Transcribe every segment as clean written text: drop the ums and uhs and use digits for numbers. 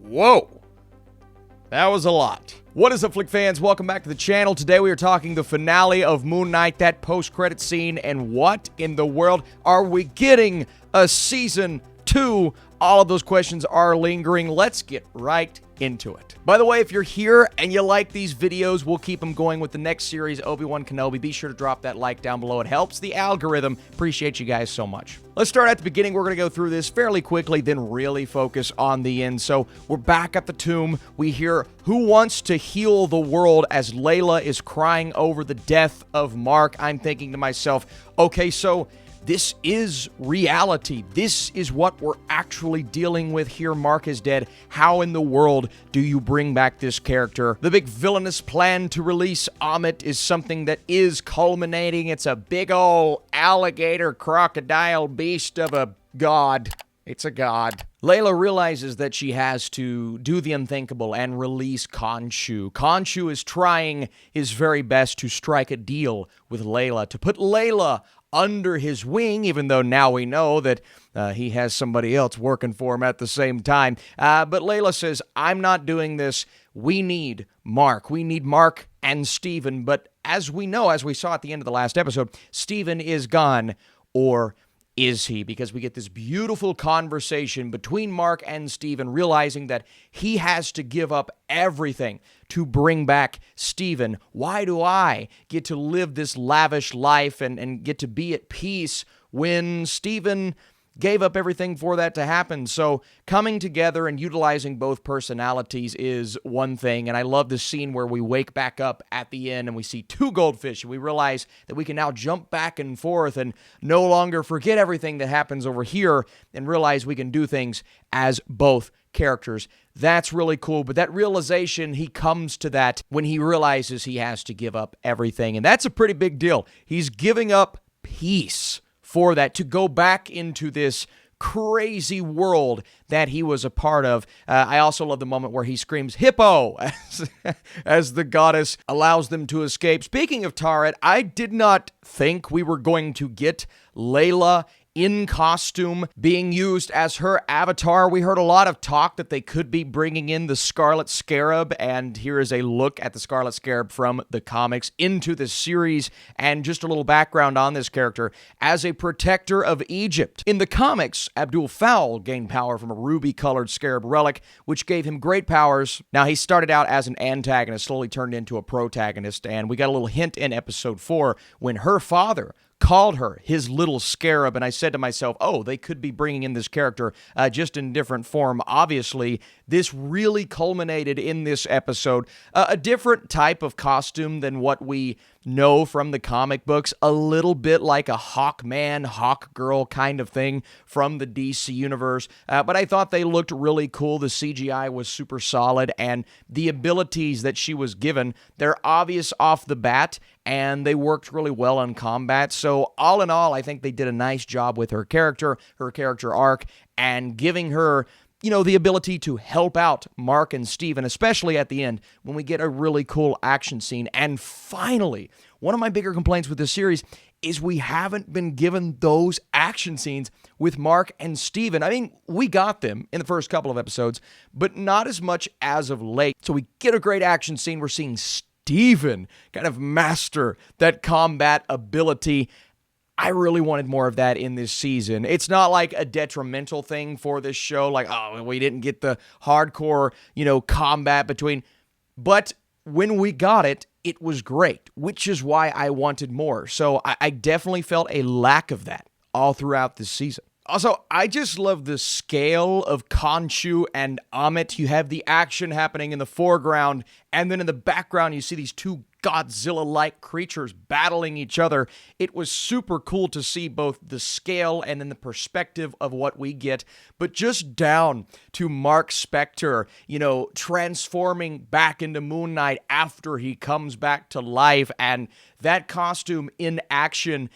Whoa. That was a lot. What is up, Flick fans? Welcome back to the channel. Today we are talking the finale of Moon Knight, that post-credit scene, and what in the world are we getting a season 2? All of those questions are lingering. Let's get right into it. By the way, if you're here and you like these videos, we'll keep them going with the next series, Obi-Wan Kenobi. Be sure to drop that like down below. It helps the algorithm. Appreciate you guys so much. Let's start at the beginning. We're going to go through this fairly quickly, then really focus on the end. So we're back at the tomb. We hear who wants to heal the world as Layla is crying over the death of Mark. I'm thinking to myself, okay, so this is reality. This is what we're actually dealing with here. Mark is dead. How in the world do you bring back this character? The big villainous plan to release Amit is something that is culminating. It's a big old alligator crocodile beast of a god. It's a god. Layla realizes that she has to do the unthinkable and release Khonshu. Khonshu is trying his very best to strike a deal with Layla, to put Layla under his wing, even though now we know that he has somebody else working for him at the same time. But Layla says, I'm not doing this. We need Mark. We need Mark and Steven. But as we know, as we saw at the end of the last episode, Steven is gone, or is he? Because we get this beautiful conversation between Mark and Steven, realizing that he has to give up everything to bring back Steven. Why do I get to live this lavish life and get to be at peace when Steven gave up everything for that to happen? So coming together and utilizing both personalities is one thing. And I love this scene where we wake back up at the end and we see two goldfish and we realize that we can now jump back and forth and no longer forget everything that happens over here and realize we can do things as both characters. That's really cool. But that realization, he comes to that when he realizes he has to give up everything. And that's a pretty big deal. He's giving up peace for that, to go back into this crazy world that he was a part of. I also love the moment where he screams, "Hippo!" as the goddess allows them to escape. Speaking of Taret, I did not think we were going to get Layla in costume being used as her avatar. We heard a lot of talk that they could be bringing in the Scarlet Scarab, and here is a look at the Scarlet Scarab from the comics into the series, and just a little background on this character. As a protector of Egypt, in the comics, Abdul Fowl gained power from a ruby-colored scarab relic, which gave him great powers. Now, he started out as an antagonist, slowly turned into a protagonist, and we got a little hint in episode 4 when her father called her his little scarab, and I said to myself, oh, they could be bringing in this character just in different form. Obviously, this really culminated in this episode. A different type of costume than what we know from the comic books, a little bit like a Hawkman, Hawkgirl kind of thing from the DC universe, but I thought they looked really cool. The CGI was super solid, and the abilities that she was given, they're obvious off the bat, and they worked really well on combat. So all in all, I think they did a nice job with her character arc, and giving her, you know, the ability to help out Mark and Steven, especially at the end when we get a really cool action scene. And finally, one of my bigger complaints with this series is we haven't been given those action scenes with Mark and Steven. I mean, we got them in the first couple of episodes, but not as much as of late. So we get a great action scene. We're seeing Steven kind of master that combat ability. I really wanted more of that in this season. It's not like a detrimental thing for this show, like, oh, we didn't get the hardcore, combat between. But when we got it, it was great, which is why I wanted more. So I definitely felt a lack of that all throughout this season. Also, I just love the scale of Khonshu and Amit. You have the action happening in the foreground, and then in the background, you see these two Godzilla-like creatures battling each other. It was super cool to see both the scale and then the perspective of what we get, but just down to Mark Spector, transforming back into Moon Knight after he comes back to life, and that costume in action,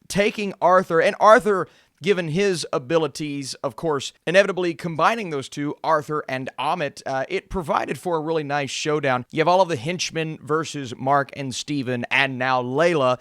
taking Arthur, and Arthur, given his abilities, of course, inevitably combining those two, Arthur and Amit, it provided for a really nice showdown. You have all of the henchmen versus Mark and Steven, and now Layla,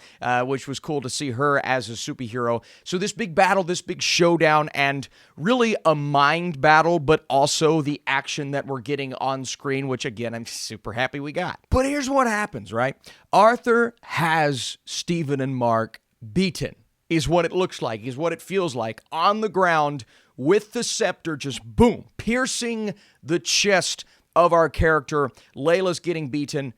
which was cool to see her as a superhero. So this big battle, this big showdown, and really a mind battle, but also the action that we're getting on screen, which again, I'm super happy we got. But here's what happens, right? Arthur has Steven and Mark beaten. Is what it looks like, is what it feels like, on the ground with the scepter just boom, piercing the chest of our character. Layla's getting beaten,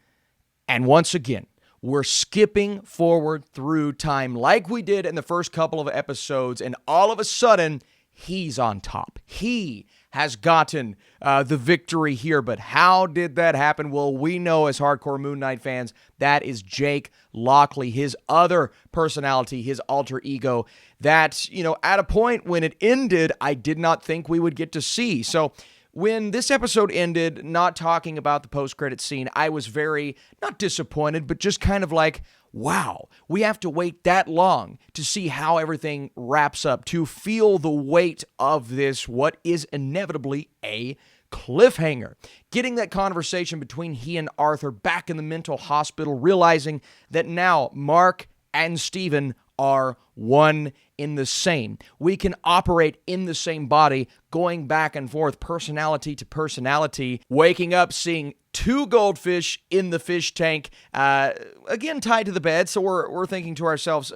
and once again, we're skipping forward through time like we did in the first couple of episodes, and all of a sudden, he's on top. He has gotten the victory here, but how did that happen? Well, we know as hardcore Moon Knight fans, that is Jake Lockley, his other personality, his alter ego, that, at a point when it ended, I did not think we would get to see. So when this episode ended, not talking about the post-credit scene, I was very, not disappointed, but just kind of like, wow, we have to wait that long to see how everything wraps up, to feel the weight of this, what is inevitably a cliffhanger. Getting that conversation between he and Arthur back in the mental hospital, realizing that now Mark and Steven are one in the same. We can operate in the same body, going back and forth, personality to personality, waking up, seeing two goldfish in the fish tank, again, tied to the bed. So we're thinking to ourselves,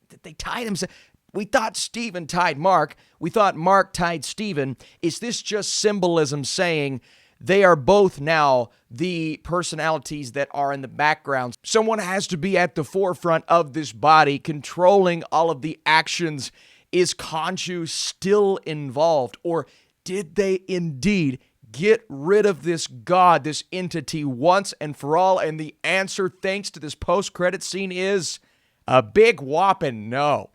did they tie themselves? We thought Steven tied Mark. We thought Mark tied Steven. Is this just symbolism saying they are both now the personalities that are in the background? Someone has to be at the forefront of this body, controlling all of the actions. Is Khonshu still involved? Or did they indeed get rid of this god, this entity, once and for all? And the answer, thanks to this post-credit scene, is a big whopping no.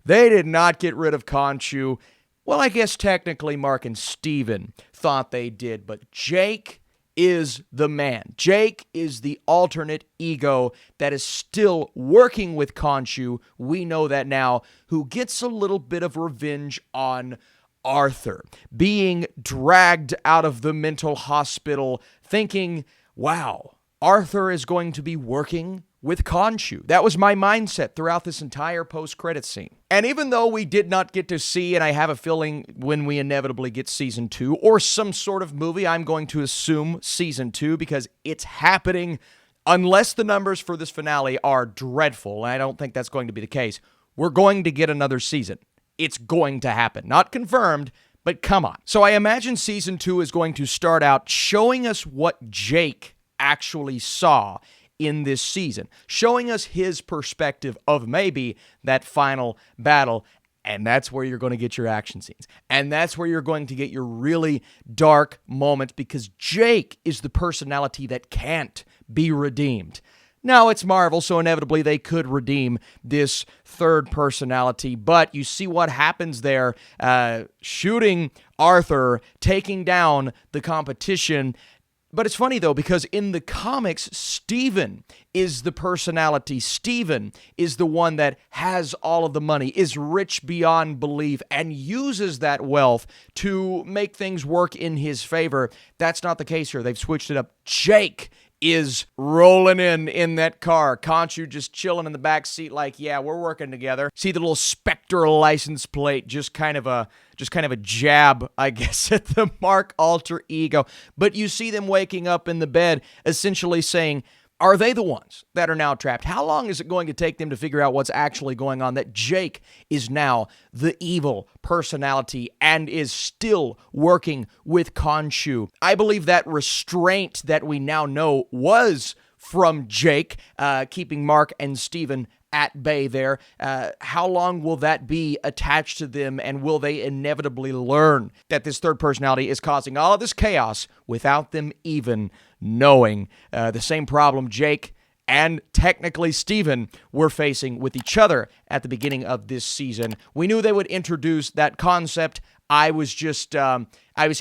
They did not get rid of Khonshu. Well, I guess technically Mark and Steven thought they did, but Jake is the man. Jake is the alternate ego that is still working with Khonshu. We know that now, who gets a little bit of revenge on Arthur, being dragged out of the mental hospital, thinking, wow, Arthur is going to be working with Khonshu. That was my mindset throughout this entire post-credit scene. And even though we did not get to see, and I have a feeling when we inevitably get season 2 or some sort of movie, I'm going to assume season 2 because it's happening, unless the numbers for this finale are dreadful, and I don't think that's going to be the case. We're going to get another season. It's going to happen. Not confirmed, but come on. So I imagine season 2 is going to start out showing us what Jake actually saw in this season, showing us his perspective of maybe that final battle. And that's where you're going to get your action scenes. And that's where you're going to get your really dark moments, because Jake is the personality that can't be redeemed. Now, it's Marvel, so inevitably they could redeem this third personality, but you see what happens there, shooting Arthur, taking down the competition. But it's funny, though, because in the comics, Steven is the personality. Steven is the one that has all of the money, is rich beyond belief, and uses that wealth to make things work in his favor. That's not the case here. They've switched it up. Jake is rolling in that car. Khonshu just chilling in the back seat like, yeah, we're working together. See the little Spectre license plate, just kind of a jab, I guess, at the Mark alter ego. But you see them waking up in the bed, essentially saying, are they the ones that are now trapped? How long is it going to take them to figure out what's actually going on? That Jake is now the evil personality and is still working with Khonshu. I believe that restraint that we now know was from Jake, keeping Mark and Steven at bay there. How long will that be attached to them, and will they inevitably learn that this third personality is causing all of this chaos without them even knowing? The same problem Jake and technically Steven were facing with each other at the beginning of this season. We knew they would introduce that concept. I was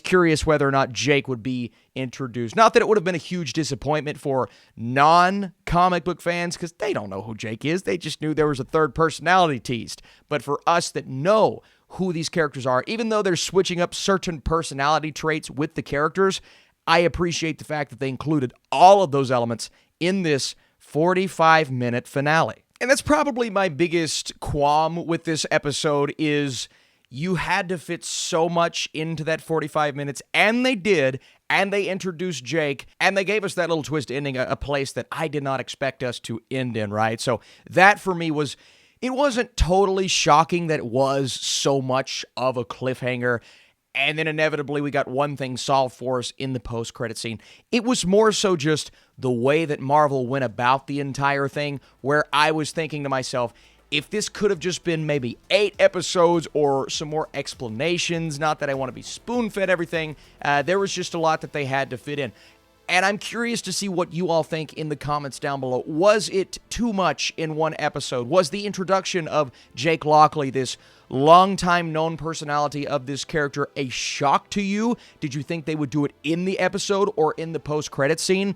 curious whether or not Jake would be introduced. Not that it would have been a huge disappointment for non-comic comic book fans, because they don't know who Jake is. They just knew there was a third personality teased. But for us that know who these characters are, even though they're switching up certain personality traits with the characters, I appreciate the fact that they included all of those elements in this 45-minute finale. And that's probably my biggest qualm with this episode is you had to fit so much into that 45 minutes, and they did, and they introduced Jake, and they gave us that little twist ending, a place that I did not expect us to end in, right? So that for me was, it wasn't totally shocking that it was so much of a cliffhanger, and then inevitably we got one thing solved for us in the post-credit scene. It was more so just the way that Marvel went about the entire thing, where I was thinking to myself, if this could have just been maybe 8 episodes or some more explanations, not that I want to be spoon-fed everything, there was just a lot that they had to fit in. And I'm curious to see what you all think in the comments down below. Was it too much in one episode? Was the introduction of Jake Lockley, this longtime known personality of this character, a shock to you? Did you think they would do it in the episode or in the post-credit scene?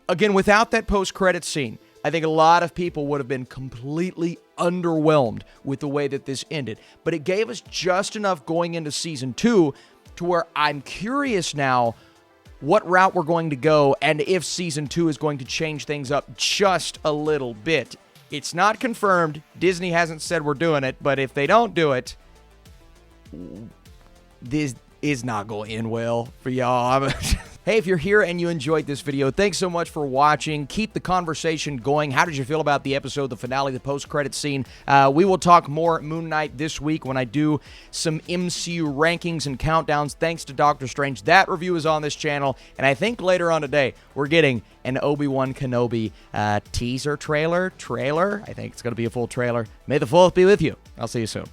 Again, without that post-credit scene, I think a lot of people would have been completely underwhelmed with the way that this ended. But it gave us just enough going into Season 2 to where I'm curious now what route we're going to go and if Season 2 is going to change things up just a little bit. It's not confirmed. Disney hasn't said we're doing it, but if they don't do it, this is not going to end well for y'all. Hey, if you're here and you enjoyed this video, thanks so much for watching. Keep the conversation going. How did you feel about the episode, the finale, the post-credit scene? We will talk more Moon Knight this week when I do some MCU rankings and countdowns thanks to Doctor Strange. That review is on this channel, and I think later on today we're getting an Obi-Wan Kenobi teaser trailer. I think it's going to be a full trailer. May the 4th be with you. I'll see you soon.